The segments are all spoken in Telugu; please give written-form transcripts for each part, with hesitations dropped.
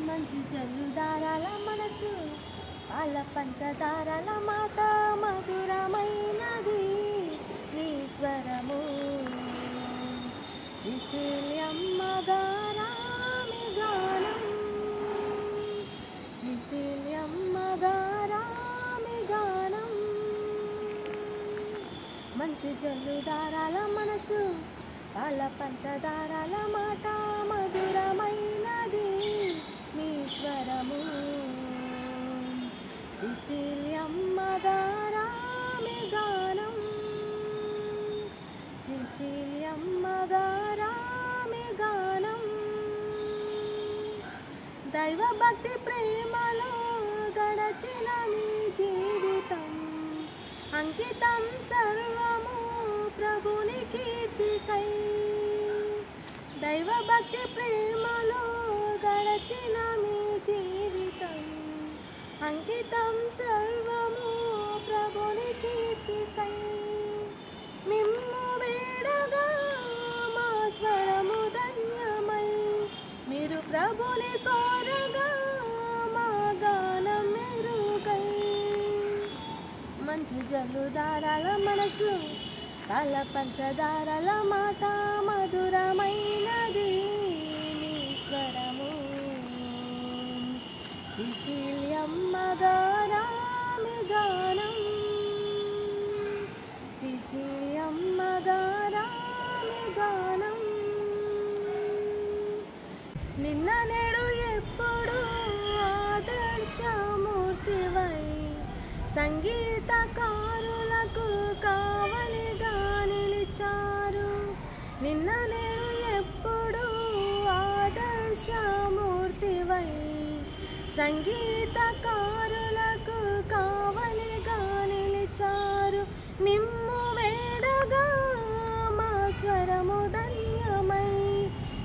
మంచి జల్లుదారాల మనసు పాల పంచదారాల మాట మధురమైనది నీ స్వరము సిసిలియమ్మ గారామి గానం సిసిలియమ్మ గారామి గానం మంచి జల్లుదారాల మనసు పాల పంచదారాల మాట మధురమైనది నీ స్వరము సిసిలియమ్మ గారామి గానం సిసిలియమ్మ గారామి గానం దైవ భక్తి ప్రేమలో గడచిన నీ జీవితం అంకితం సర్వము ప్రభుని కీర్తికై దైవ భక్తి ప్రేమలో గడచిన మీ జీవితం అంకితం సర్వము ప్రభుని కీర్తికై మిమ్ము వేడగా మా స్వరము ధన్యమై మీరు ప్రభుని కోరగా మా గానం మెరుగై మంచి జల్లుదారాల మనసు పాల పంచదారాల మాట మధురమైనది నీ స్వరము సిసిలియమ్మ గారామి గానం సిసిలియమ్మ గారామి గానం నిన్న నేడు ఎప్పుడు ఆదర్శమూర్తివై సంగీతకారులకు కావలిగా నిలిచారు నిన్న నేడు ఎప్పుడు ఆదర్శమూర్తివై సంగీతకారులకు కావలిగా నిలిచారు మిమ్ము వేడగా మా స్వరము ధన్యమై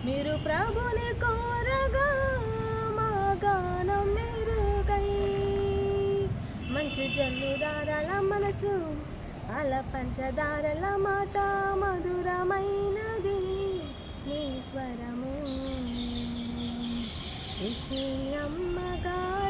మీరు ప్రభుని కోరగా మా గానం మెరుగై మంచి జల్లుదారాల మనసు పాల పంచదారల మాట మధురమైనది నీ స్వరము సిసిలియమ్మ గారామి